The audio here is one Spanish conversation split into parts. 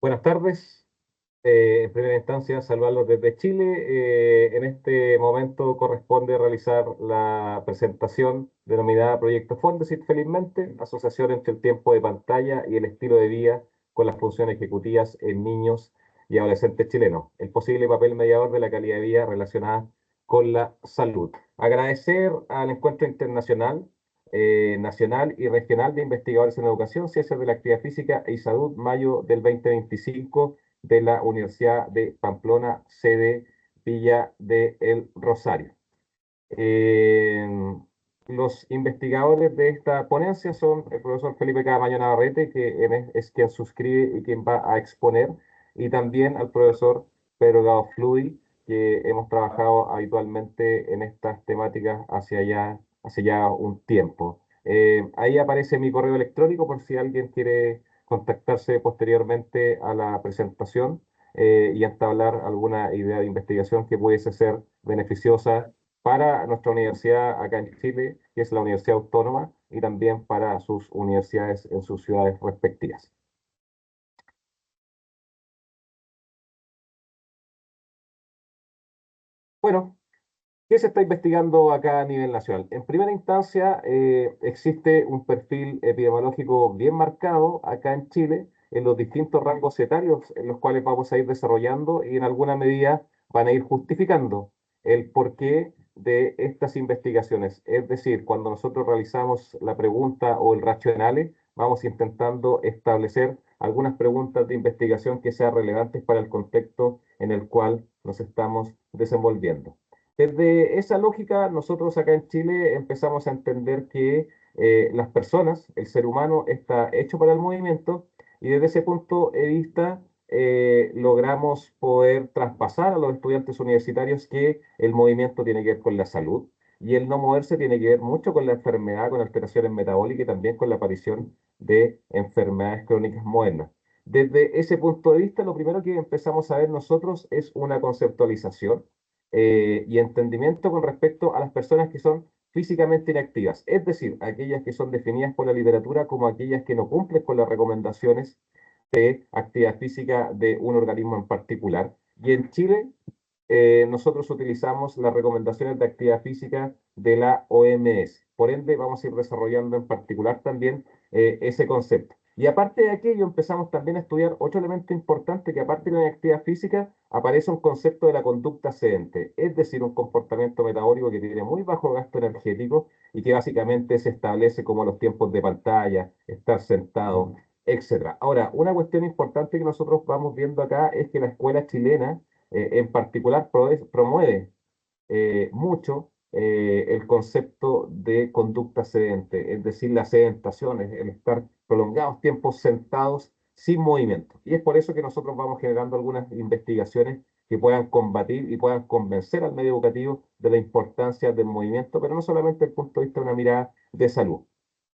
Buenas tardes. En primera instancia, saludarlos desde Chile. En este momento corresponde realizar la presentación denominada Proyecto Fondesit, felizmente, asociación entre el tiempo de pantalla y el estilo de vida con las funciones ejecutivas en niños y adolescentes chilenos, el posible papel mediador de la calidad de vida relacionada con la salud. Agradecer al Encuentro Internacional, Nacional y Regional de Investigadores en Educación, Ciencias de la Actividad Física y Salud, mayo del 2025, de la Universidad de Pamplona, sede Villa de El Rosario. Eh, los investigadores de esta ponencia son el profesor Felipe Camaño Navarrete, que es quien suscribe y quien va a exponer, y también al profesor Pedro Gao Fludi, que hemos trabajado habitualmente en estas temáticas hace ya un tiempo. Ahí aparece mi correo electrónico por si alguien quiere contactarse posteriormente a la presentación y entablar alguna idea de investigación que pudiese ser beneficiosa para nuestra universidad acá en Chile, que es la Universidad Autónoma, y también para sus universidades en sus ciudades respectivas. Bueno, ¿qué se está investigando acá a nivel nacional? En primera instancia, existe un perfil epidemiológico bien marcado acá en Chile, en los distintos rangos etarios en los cuales vamos a ir desarrollando y en alguna medida van a ir justificando el porqué de estas investigaciones. Es decir, cuando nosotros realizamos la pregunta o el racionale, vamos intentando establecer algunas preguntas de investigación que sean relevantes para el contexto en el cual nos estamos desenvolviendo. Desde esa lógica, nosotros acá en Chile empezamos a entender que las personas, el ser humano, está hecho para el movimiento y desde ese punto de vista logramos poder traspasar a los estudiantes universitarios que el movimiento tiene que ver con la salud y el no moverse tiene que ver mucho con la enfermedad, con alteraciones metabólicas y también con la aparición de enfermedades crónicas modernas. Desde ese punto de vista, lo primero que empezamos a ver nosotros es una conceptualización y entendimiento con respecto a las personas que son físicamente inactivas, es decir, aquellas que son definidas por la literatura como aquellas que no cumplen con las recomendaciones de actividad física de un organismo en particular. Y en Chile, nosotros utilizamos las recomendaciones de actividad física de la OMS. Por ende, vamos a ir desarrollando en particular también ese concepto. Y aparte de aquello, empezamos también a estudiar otro elemento importante que aparte de la actividad física, aparece un concepto de la conducta sedente, es decir, un comportamiento metabólico que tiene muy bajo gasto energético y que básicamente se establece como los tiempos de pantalla, estar sentado, etcétera. Ahora, una cuestión importante que nosotros vamos viendo acá es que la escuela chilena en particular promueve mucho el concepto de conducta sedente, es decir, la sedentación, el estar prolongados tiempos sentados sin movimiento. Y es por eso que nosotros vamos generando algunas investigaciones que puedan combatir y puedan convencer al medio educativo de la importancia del movimiento, pero no solamente desde el punto de vista de una mirada de salud.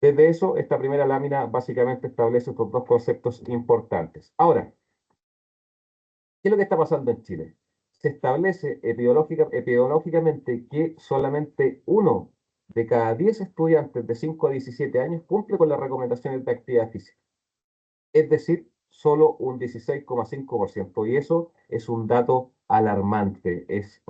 Desde eso, esta primera lámina básicamente establece estos dos conceptos importantes. Ahora, ¿qué es lo que está pasando en Chile? Se establece epidemiológicamente que solamente uno de cada 10 estudiantes de 5 a 17 años cumple con las recomendaciones de actividad física. Es decir, solo un 16,5%. Y eso es un dato alarmante, es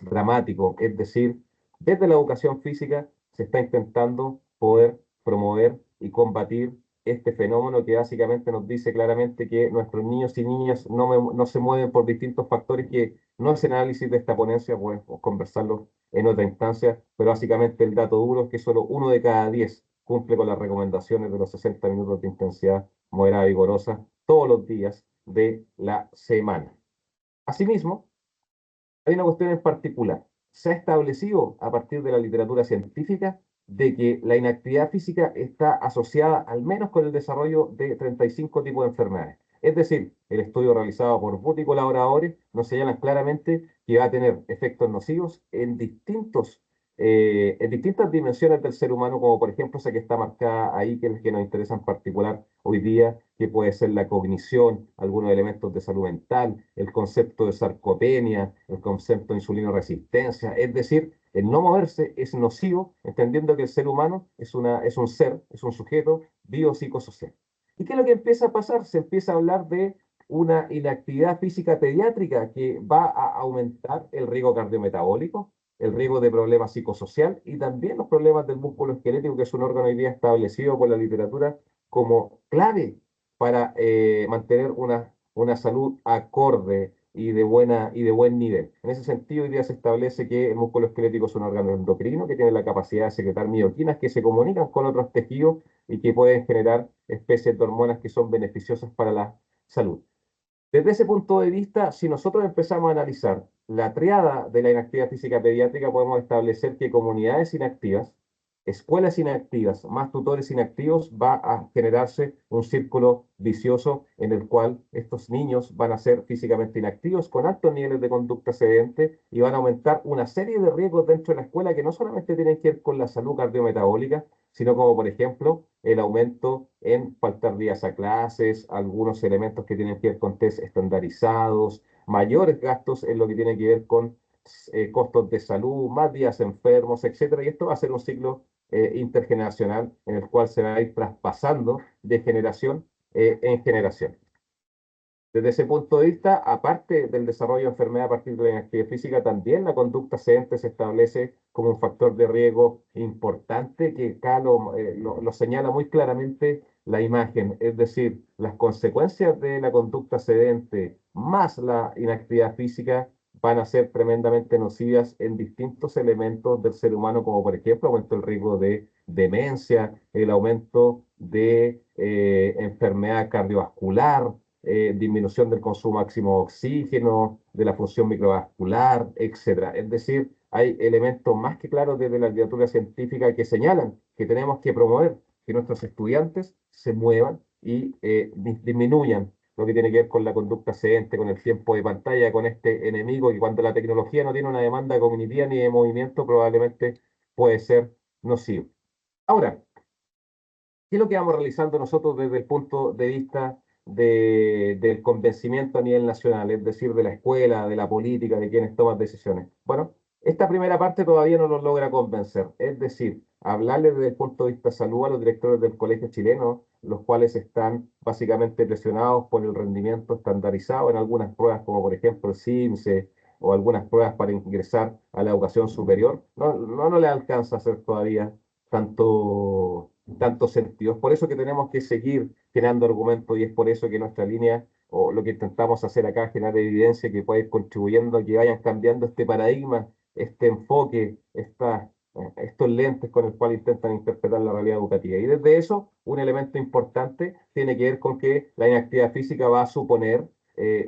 dramático. Es decir, desde la educación física se está intentando poder promover y combatir este fenómeno que básicamente nos dice claramente que nuestros niños y niñas no se mueven por distintos factores que no es el análisis de esta ponencia, podemos conversarlo en otra instancia, pero básicamente el dato duro es que solo uno de cada 10 cumple con las recomendaciones de los 60 minutos de intensidad moderada vigorosa todos los días de la semana. Asimismo, hay una cuestión en particular. Se ha establecido a partir de la literatura científica de que la inactividad física está asociada al menos con el desarrollo de 35 tipos de enfermedades. Es decir, el estudio realizado por Butt y colaboradores nos señalan claramente que va a tener efectos nocivos en distintas dimensiones del ser humano, como por ejemplo esa que está marcada ahí, que es la que nos interesa en particular hoy día, que puede ser la cognición, algunos elementos de salud mental, el concepto de sarcopenia, el concepto de insulinoresistencia, es decir, el no moverse es nocivo, entendiendo que el ser humano es un ser, es un sujeto biopsicosocial. ¿Y qué es lo que empieza a pasar? Se empieza a hablar de una inactividad física pediátrica que va a aumentar el riesgo cardiometabólico, el riesgo de problemas psicosocial y también los problemas del músculo esquelético, que es un órgano hoy día establecido por la literatura como clave para mantener una salud acorde y de buen nivel. En ese sentido, hoy día se establece que el músculo esquelético es un órgano endocrino que tiene la capacidad de secretar mioquinas que se comunican con otros tejidos y que pueden generar especies de hormonas que son beneficiosas para la salud. Desde ese punto de vista, si nosotros empezamos a analizar la triada de la inactividad física pediátrica, podemos establecer que comunidades inactivas, escuelas inactivas, más tutores inactivos, va a generarse un círculo vicioso en el cual estos niños van a ser físicamente inactivos con altos niveles de conducta sedente y van a aumentar una serie de riesgos dentro de la escuela que no solamente tienen que ver con la salud cardiometabólica, sino como por ejemplo el aumento en faltar días a clases, algunos elementos que tienen que ver con test estandarizados, mayores gastos en lo que tiene que ver con costos de salud, más días enfermos, etcétera. Y esto va a ser un ciclo intergeneracional en el cual se va a ir traspasando de generación en generación. Desde ese punto de vista, aparte del desarrollo de enfermedad a partir de la inactividad física, también la conducta sedente se establece como un factor de riesgo importante que acá lo señala muy claramente la imagen, es decir, las consecuencias de la conducta sedente más la inactividad física van a ser tremendamente nocivas en distintos elementos del ser humano, como por ejemplo aumento del riesgo de demencia, el aumento de enfermedad cardiovascular, disminución del consumo máximo de oxígeno, de la función microvascular, etcétera. Es decir, hay elementos más que claros desde la literatura científica que señalan que tenemos que promover que nuestros estudiantes se muevan y disminuyan lo que tiene que ver con la conducta sedente, con el tiempo de pantalla, con este enemigo que cuando la tecnología no tiene una demanda cognitiva ni de movimiento, probablemente puede ser nocivo. Ahora, ¿qué es lo que vamos realizando nosotros desde el punto de vista del convencimiento a nivel nacional, es decir, de la escuela, de la política, de quienes toman decisiones? Bueno, esta primera parte todavía no nos logra convencer, es decir, hablarles desde el punto de vista de salud a los directores del colegio chileno, los cuales están básicamente presionados por el rendimiento estandarizado en algunas pruebas, como por ejemplo el CIMSE o algunas pruebas para ingresar a la educación superior, no le alcanza a hacer todavía tanto sentido. Es por eso que tenemos que seguir generando argumentos y es por eso que nuestra línea o lo que intentamos hacer acá, generar evidencia que pueda ir contribuyendo a que vayan cambiando este paradigma, este enfoque, estos lentes con el cual intentan interpretar la realidad educativa. Y desde eso, un elemento importante tiene que ver con que la inactividad física va a suponer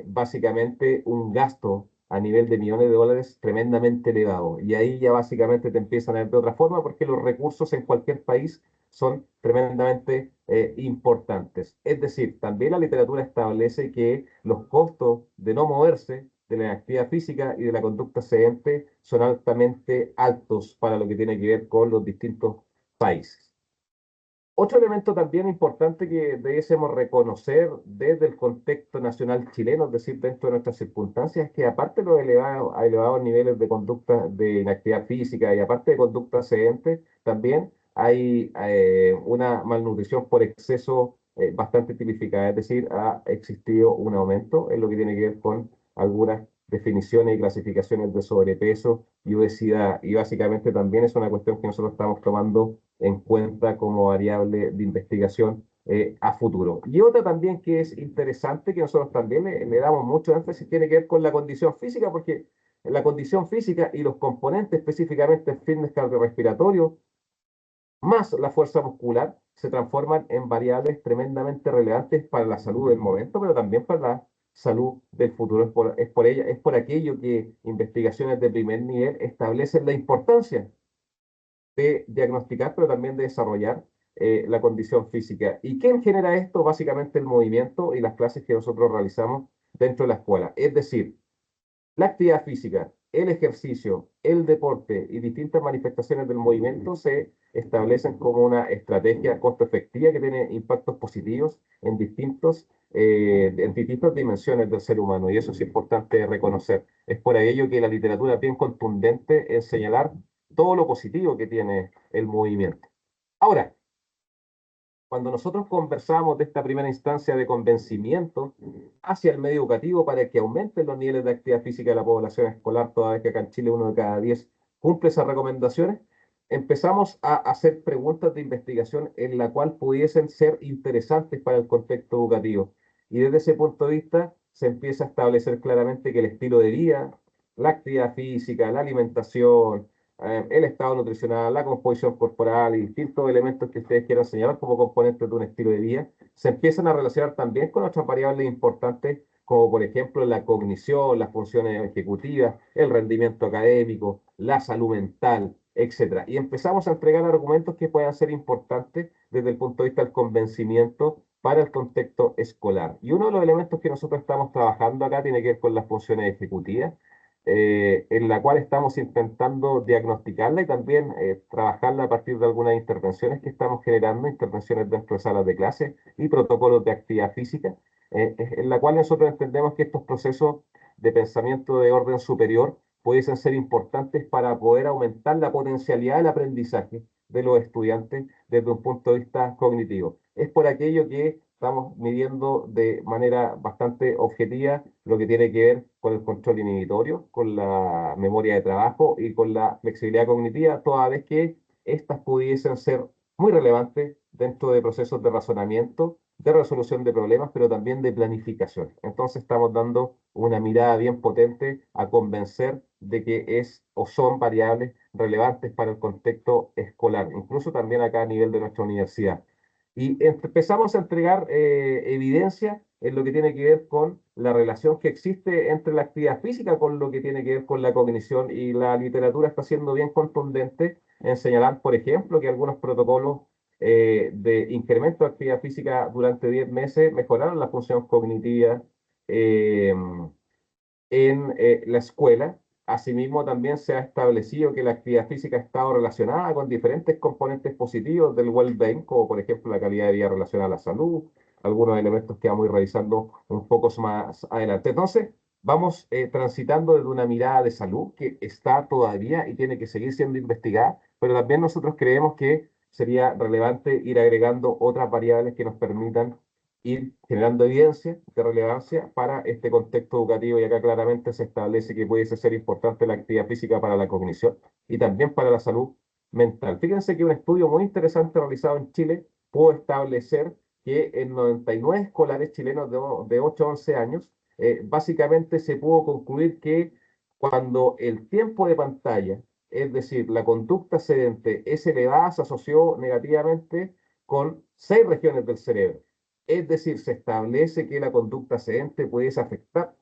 básicamente un gasto a nivel de millones de dólares tremendamente elevado. Y ahí ya básicamente te empiezan a ver de otra forma porque los recursos en cualquier país son tremendamente importantes. Es decir, también la literatura establece que los costos de no moverse, de la actividad física y de la conducta sedente son altamente altos para lo que tiene que ver con los distintos países. Otro elemento también importante que debiésemos reconocer desde el contexto nacional chileno, es decir, dentro de nuestras circunstancias, es que aparte de los elevados niveles de conducta de inactividad física y aparte de conducta sedente, también hay una malnutrición por exceso bastante tipificada, es decir, ha existido un aumento en lo que tiene que ver con algunas definiciones y clasificaciones de sobrepeso y obesidad. Y básicamente también es una cuestión que nosotros estamos tomando en cuenta como variable de investigación a futuro. Y otra también que es interesante, que nosotros también le damos mucho énfasis, tiene que ver con la condición física, porque la condición física y los componentes específicamente el fitness cardiorrespiratorio, más la fuerza muscular, se transforman en variables tremendamente relevantes para la salud del momento, pero también para la salud del futuro. Es por aquello que investigaciones de primer nivel establecen la importancia de diagnosticar, pero también de desarrollar la condición física. ¿Y quién genera esto? Básicamente el movimiento y las clases que nosotros realizamos dentro de la escuela. Es decir, la actividad física, el ejercicio, el deporte y distintas manifestaciones del movimiento se establecen como una estrategia costo efectiva que tiene impactos positivos en distintas dimensiones del ser humano, y eso es importante reconocer. Es por ello que la literatura es bien contundente en señalar todo lo positivo que tiene el movimiento. Ahora, Cuando nosotros conversamos de esta primera instancia de convencimiento hacia el medio educativo para que aumenten los niveles de actividad física de la población escolar, toda vez que acá en Chile 1 de cada 10 cumple esas recomendaciones, empezamos a hacer preguntas de investigación en la cual pudiesen ser interesantes para el contexto educativo. Y desde ese punto de vista se empieza a establecer claramente que el estilo de vida, la actividad física, la alimentación, el estado nutricional, la composición corporal y distintos elementos que ustedes quieran señalar como componentes de un estilo de vida, se empiezan a relacionar también con otras variables importantes, como por ejemplo la cognición, las funciones ejecutivas, el rendimiento académico, la salud mental, etcétera. Y empezamos a entregar argumentos que puedan ser importantes desde el punto de vista del convencimiento para el contexto escolar. Y uno de los elementos que nosotros estamos trabajando acá tiene que ver con las funciones ejecutivas, en la cual estamos intentando diagnosticarla y también trabajarla a partir de algunas intervenciones que estamos generando, intervenciones dentro de salas de clase y protocolos de actividad física, en la cual nosotros entendemos que estos procesos de pensamiento de orden superior pudiesen ser importantes para poder aumentar la potencialidad del aprendizaje de los estudiantes desde un punto de vista cognitivo. Es por aquello que estamos midiendo de manera bastante objetiva lo que tiene que ver con el control inhibitorio, con la memoria de trabajo y con la flexibilidad cognitiva, toda vez que estas pudiesen ser muy relevantes dentro de procesos de razonamiento, de resolución de problemas, pero también de planificación. Entonces estamos dando una mirada bien potente a convencer de que es o son variables relevantes para el contexto escolar, incluso también acá a nivel de nuestra universidad. Y empezamos a entregar evidencia en lo que tiene que ver con la relación que existe entre la actividad física con lo que tiene que ver con la cognición, y la literatura está siendo bien contundente en señalar, por ejemplo, que algunos protocolos de incremento de actividad física durante 10 meses mejoraron la función cognitiva eh, en la escuela. Asimismo, también se ha establecido que la actividad física ha estado relacionada con diferentes componentes positivos del well-being, como por ejemplo la calidad de vida relacionada a la salud, algunos elementos que vamos a ir revisando un poco más adelante. Entonces, vamos transitando desde una mirada de salud que está todavía y tiene que seguir siendo investigada, pero también nosotros creemos que sería relevante ir agregando otras variables que nos permitan ir generando evidencia de relevancia para este contexto educativo, y acá claramente se establece que puede ser importante la actividad física para la cognición y también para la salud mental. Fíjense que un estudio muy interesante realizado en Chile pudo establecer que en 99 escolares chilenos de 8 a 11 años, básicamente se pudo concluir que cuando el tiempo de pantalla, es decir, la conducta sedente, es elevada, se asoció negativamente con 6 regiones del cerebro. Es decir, se establece que la conducta sedente puede afectar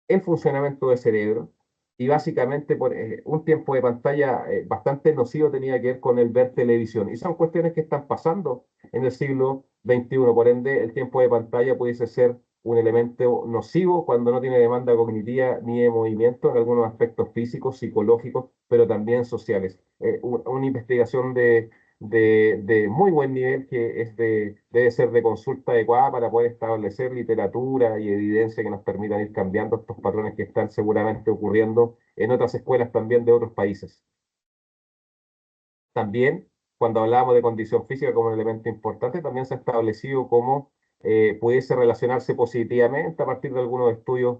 el funcionamiento del cerebro, y básicamente por un tiempo de pantalla bastante nocivo tenía que ver con el ver televisión. Y son cuestiones que están pasando en el siglo XXI. Por ende, el tiempo de pantalla pudiese ser un elemento nocivo cuando no tiene demanda cognitiva ni de movimiento en algunos aspectos físicos, psicológicos, pero también sociales. Una investigación de muy buen nivel que debe ser de consulta adecuada para poder establecer literatura y evidencia que nos permitan ir cambiando estos patrones que están seguramente ocurriendo en otras escuelas también de otros países. También, cuando hablamos de condición física como un elemento importante, también se ha establecido cómo pudiese relacionarse positivamente a partir de algunos estudios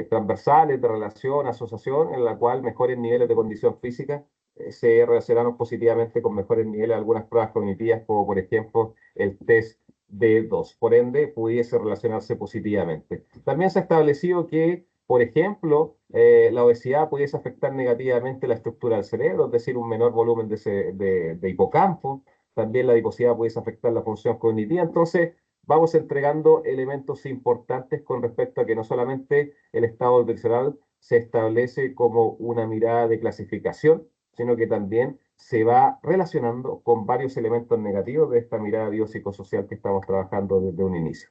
transversales de relación, asociación, en la cual mejores niveles de condición física se relacionaron positivamente con mejores niveles de algunas pruebas cognitivas, como por ejemplo el test D2. Por ende, pudiese relacionarse positivamente. También se ha establecido que, por ejemplo, la obesidad pudiese afectar negativamente la estructura del cerebro, es decir, un menor volumen de hipocampo. También la adiposidad pudiese afectar la función cognitiva. Entonces, vamos entregando elementos importantes con respecto a que no solamente el estado nutricional se establece como una mirada de clasificación, sino que también se va relacionando con varios elementos negativos de esta mirada biopsicosocial que estamos trabajando desde un inicio.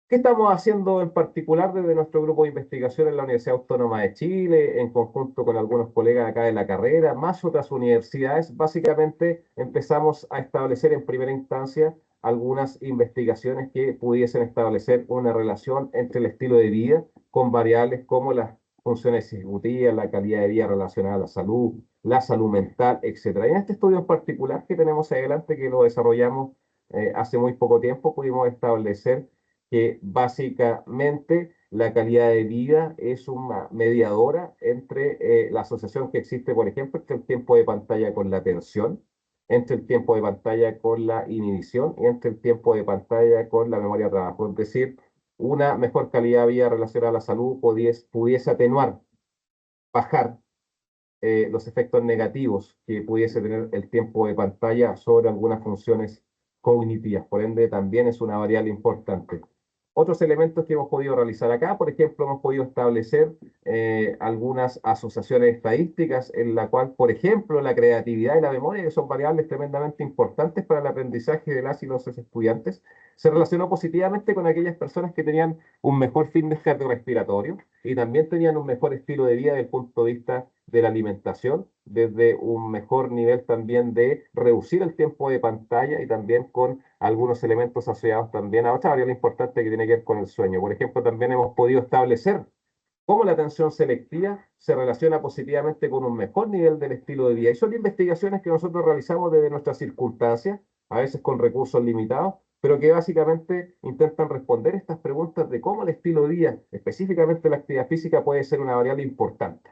¿Qué estamos haciendo en particular desde nuestro grupo de investigación en la Universidad Autónoma de Chile, en conjunto con algunos colegas acá de la carrera, más otras universidades? Básicamente empezamos a establecer en primera instancia algunas investigaciones que pudiesen establecer una relación entre el estilo de vida con variables como las funciones ejecutivas, la calidad de vida relacionada a la salud mental, etcétera. Y en este estudio en particular que tenemos adelante, que lo desarrollamos hace muy poco tiempo pudimos establecer que básicamente la calidad de vida es una mediadora entre la asociación que existe, por ejemplo, entre el tiempo de pantalla con la atención, entre el tiempo de pantalla con la inhibición y entre el tiempo de pantalla con la memoria de trabajo. Es decir, una mejor calidad de vida relacionada a la salud pudiese atenuar, bajar los efectos negativos que pudiese tener el tiempo de pantalla sobre algunas funciones cognitivas. Por ende, también es una variable importante. Otros elementos que hemos podido realizar acá, por ejemplo, hemos podido establecer algunas asociaciones estadísticas en la cual, por ejemplo, la creatividad y la memoria, que son variables tremendamente importantes para el aprendizaje de las y los estudiantes, se relacionó positivamente con aquellas personas que tenían un mejor fitness cardiorrespiratorio y también tenían un mejor estilo de vida desde el punto de vista de la alimentación, desde un mejor nivel también de reducir el tiempo de pantalla y también con algunos elementos asociados también a otra variable importante que tiene que ver con el sueño. Por ejemplo, también hemos podido establecer cómo la atención selectiva se relaciona positivamente con un mejor nivel del estilo de vida. Y son investigaciones que nosotros realizamos desde nuestras circunstancias, a veces con recursos limitados, pero que básicamente intentan responder estas preguntas de cómo el estilo de vida, específicamente la actividad física, puede ser una variable importante.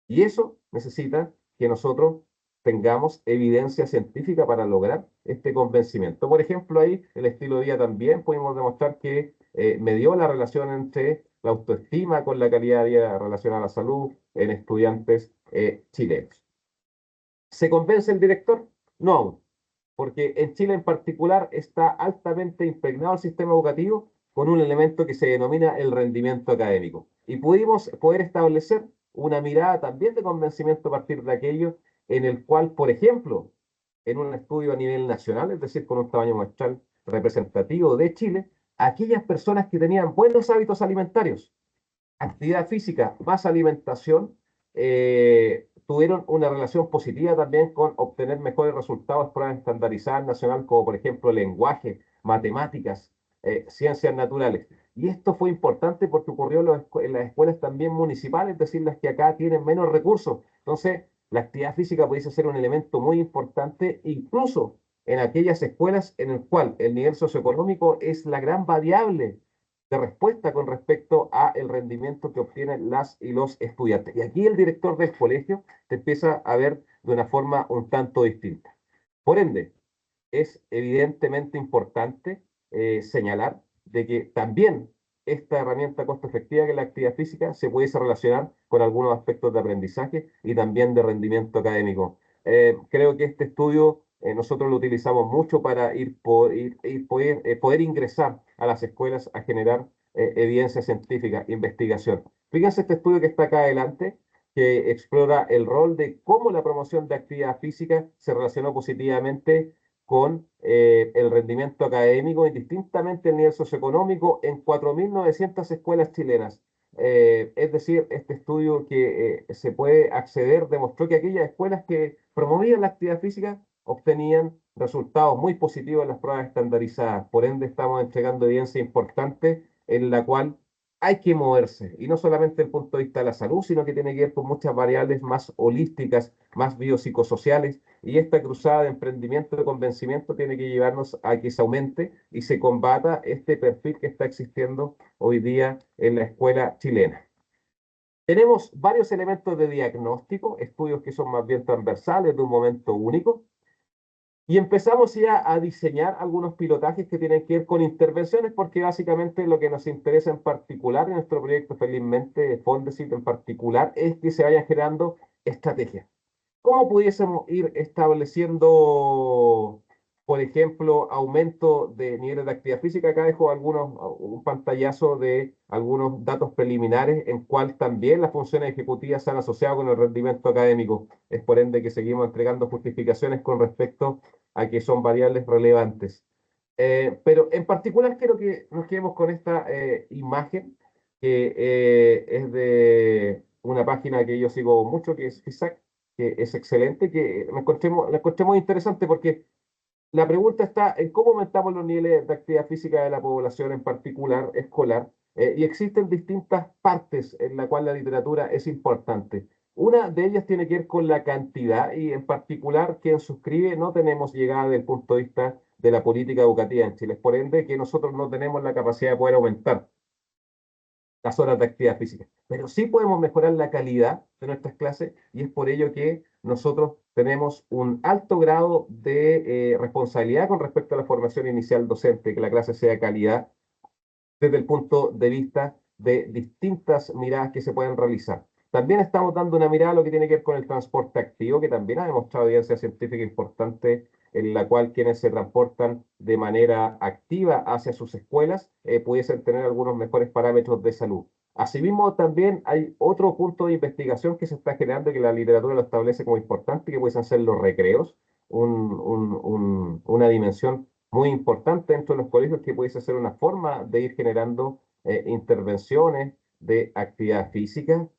Y eso necesita que nosotros tengamos evidencia científica para lograr este convencimiento. Por ejemplo, ahí el estilo de vida también pudimos demostrar que medió la relación entre la autoestima con la calidad de vida relacionada a la salud en estudiantes chilenos. ¿Se convence el director? No aún, porque en Chile en particular está altamente impregnado el sistema educativo con un elemento que se denomina el rendimiento académico. Y pudimos poder establecer una mirada también de convencimiento a partir de aquello en el cual, por ejemplo, en un estudio a nivel nacional, es decir, con un tamaño muestral representativo de Chile, aquellas personas que tenían buenos hábitos alimentarios, actividad física más alimentación, tuvieron una relación positiva también con obtener mejores resultados en pruebas estandarizadas nacional, como por ejemplo lenguaje, matemáticas, ciencias naturales. Y esto fue importante porque ocurrió en las escuelas también municipales, es decir, las que acá tienen menos recursos. Entonces, la actividad física pudiese ser un elemento muy importante, incluso en aquellas escuelas en el cual el nivel socioeconómico es la gran variable de respuesta con respecto a el rendimiento que obtienen las y los estudiantes. Y aquí el director del colegio te empieza a ver de una forma un tanto distinta. Por ende, es evidentemente importante señalar de que también esta herramienta costo efectiva que es la actividad física se puede relacionar con algunos aspectos de aprendizaje y también de rendimiento académico. Creo que este estudio nosotros lo utilizamos mucho para poder ingresar a las escuelas a generar evidencia científica, investigación. Fíjense este estudio que está acá adelante, que explora el rol de cómo la promoción de actividad física se relacionó positivamente con el rendimiento académico, indistintamente el nivel socioeconómico, en 4.900 escuelas chilenas. Es decir, este estudio que se puede acceder demostró que aquellas escuelas que promovían la actividad física obtenían resultados muy positivos en las pruebas estandarizadas. Por ende, estamos entregando evidencia importante en la cual hay que moverse, y no solamente desde el punto de vista de la salud, sino que tiene que ver con muchas variables más holísticas, más biopsicosociales, y esta cruzada de emprendimiento, de convencimiento, tiene que llevarnos a que se aumente y se combata este perfil que está existiendo hoy día en la escuela chilena. Tenemos varios elementos de diagnóstico, estudios que son más bien transversales, de un momento único, y empezamos ya a diseñar algunos pilotajes que tienen que ver con intervenciones, porque básicamente lo que nos interesa en particular en nuestro proyecto, felizmente, Fondesit en particular, es que se vayan generando estrategias. ¿Cómo pudiésemos ir estableciendo, por ejemplo, aumento de niveles de actividad física? Acá dejo un pantallazo de algunos datos preliminares en cual también las funciones ejecutivas se han asociado con el rendimiento académico. Es por ende que seguimos entregando justificaciones con respecto a que son variables relevantes. Pero en particular quiero que nos quedemos con esta imagen que es de una página que yo sigo mucho, que es FISAC, que es excelente, que la encontré muy interesante porque la pregunta está en cómo aumentamos los niveles de actividad física de la población, en particular escolar, y existen distintas partes en la cual la literatura es importante. Una de ellas tiene que ver con la cantidad y en particular quien suscribe no tenemos llegada desde el punto de vista de la política educativa en Chile. Es por ende que nosotros no tenemos la capacidad de poder aumentar las horas de actividad física. Pero sí podemos mejorar la calidad de nuestras clases y es por ello que nosotros tenemos un alto grado de responsabilidad con respecto a la formación inicial docente, que la clase sea de calidad desde el punto de vista de distintas miradas que se pueden realizar. También estamos dando una mirada a lo que tiene que ver con el transporte activo, que también ha demostrado evidencia científica importante en la cual quienes se transportan de manera activa hacia sus escuelas pudiesen tener algunos mejores parámetros de salud. Asimismo, también hay otro punto de investigación que se está generando, que la literatura lo establece como importante, que pueden ser los recreos, una dimensión muy importante dentro de los colegios que pudiese ser una forma de ir generando intervenciones de actividad física.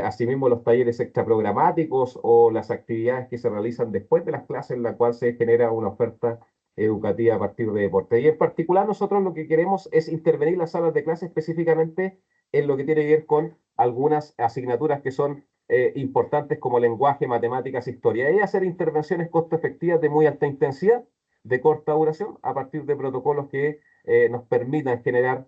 Asimismo, los talleres extraprogramáticos o las actividades que se realizan después de las clases, en la cual se genera una oferta educativa a partir de deporte. Y en particular, nosotros lo que queremos es intervenir las salas de clase específicamente en lo que tiene que ver con algunas asignaturas que son importantes como lenguaje, matemáticas, historia, y hacer intervenciones costo efectivas de muy alta intensidad de corta duración a partir de protocolos que nos permitan generar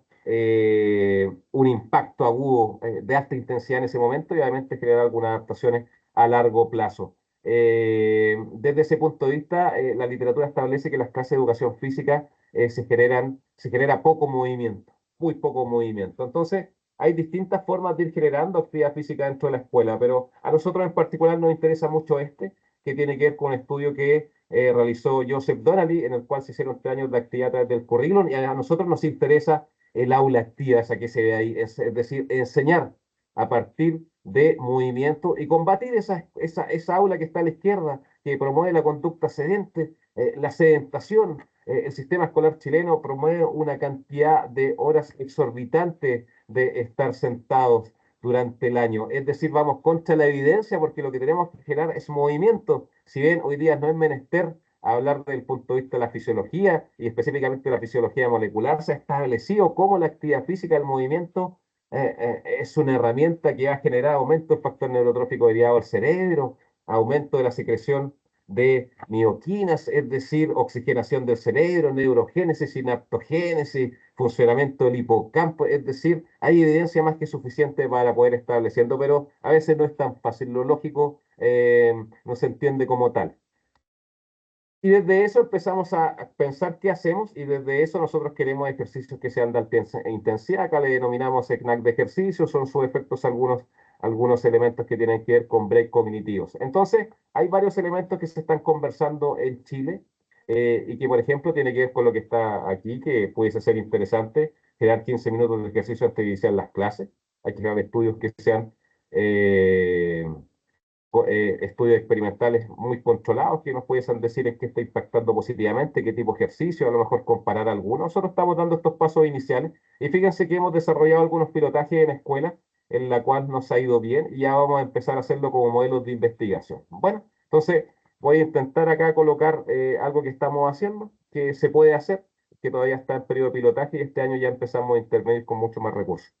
un impacto agudo de alta intensidad en ese momento y obviamente generar algunas adaptaciones a largo plazo. Desde ese punto de vista, la literatura establece que las clases de educación física se genera poco movimiento, muy poco movimiento. Entonces, hay distintas formas de ir generando actividad física dentro de la escuela, pero a nosotros en particular nos interesa mucho que tiene que ver con un estudio que realizó Joseph Donnelly, en el cual se hicieron 3 años de actividad a través del currículum, y a nosotros nos interesa el aula activa, esa que se ve ahí, es decir, enseñar a partir de movimiento y combatir esa aula que está a la izquierda, que promueve la conducta sedente, la sedentación. El sistema escolar chileno promueve una cantidad de horas exorbitantes de estar sentados durante el año. Es decir, vamos contra la evidencia porque lo que tenemos que generar es movimiento. Si bien hoy día no es menester hablar del punto de vista de la fisiología y específicamente de la fisiología molecular, se ha establecido cómo la actividad física, el movimiento, es una herramienta que va a generar aumento del factor neurotrófico derivado del cerebro, aumento de la secreción de mioquinas, es decir, oxigenación del cerebro, neurogénesis, sinaptogénesis, funcionamiento del hipocampo, es decir, hay evidencia más que suficiente para poder estableciendo, pero a veces no es tan fácil, lo lógico no se entiende como tal. Y desde eso empezamos a pensar qué hacemos y desde eso nosotros queremos ejercicios que sean de alta intensidad. Acá le denominamos SNAC de ejercicio, son sus efectos algunos elementos que tienen que ver con break cognitivos. Entonces, hay varios elementos que se están conversando en Chile y que, por ejemplo, tiene que ver con lo que está aquí, que pudiese ser interesante, generar 15 minutos de ejercicio antes de iniciar las clases. Hay que crear estudios que sean... eh, estudios experimentales muy controlados que nos pudiesen decir en qué está impactando positivamente, qué tipo de ejercicio, a lo mejor comparar algunos. Nosotros estamos dando estos pasos iniciales y fíjense que hemos desarrollado algunos pilotajes en escuelas en la cual nos ha ido bien y ya vamos a empezar a hacerlo como modelos de investigación. Bueno, entonces voy a intentar acá colocar algo que estamos haciendo, que se puede hacer, que todavía está en periodo de pilotaje y este año ya empezamos a intervenir con mucho más recursos.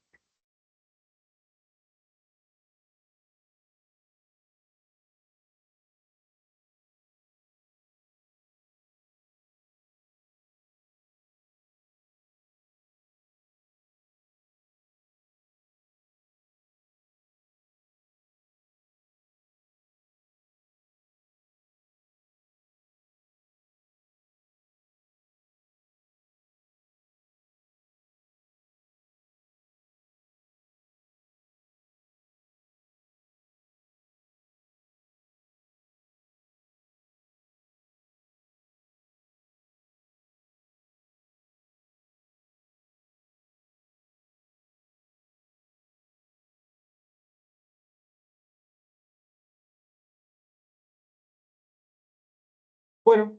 Bueno,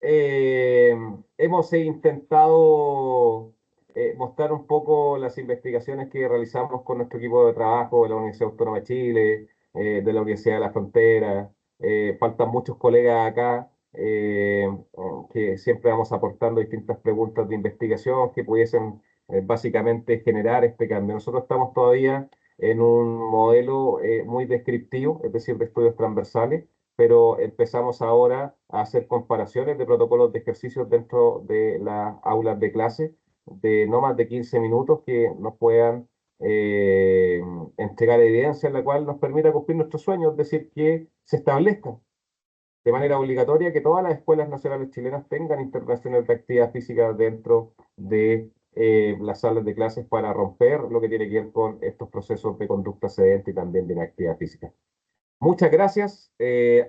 Eh, hemos intentado mostrar un poco las investigaciones que realizamos con nuestro equipo de trabajo de la Universidad Autónoma de Chile, de la Universidad de la Frontera. Faltan muchos colegas acá que siempre vamos aportando distintas preguntas de investigación que pudiesen básicamente generar este cambio. Nosotros estamos todavía en un modelo muy descriptivo, es decir, de estudios transversales pero empezamos ahora a hacer comparaciones de protocolos de ejercicios dentro de las aulas de clase de no más de 15 minutos que nos puedan eh, entregar evidencia en la cual nos permita cumplir nuestros sueños, es decir, que se establezca de manera obligatoria que todas las escuelas nacionales chilenas tengan intervenciones de actividad física dentro de las salas de clases para romper lo que tiene que ver con estos procesos de conducta sedente y también de inactividad física. Muchas gracias,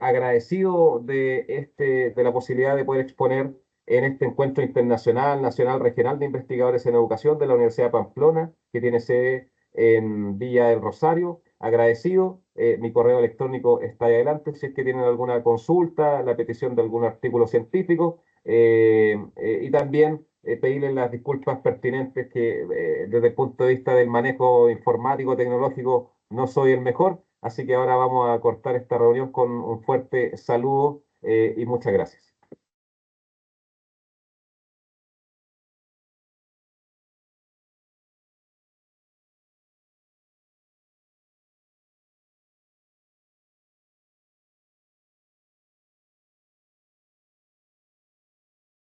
agradecido de la posibilidad de poder exponer en este encuentro internacional, nacional, regional de investigadores en educación de la Universidad de Pamplona, que tiene sede en Villa del Rosario. Agradecido, mi correo electrónico está ahí adelante, si es que tienen alguna consulta, la petición de algún artículo científico, y también pedirles las disculpas pertinentes que desde el punto de vista del manejo informático, tecnológico, no soy el mejor. Así que ahora vamos a cortar esta reunión con un fuerte saludo y muchas gracias.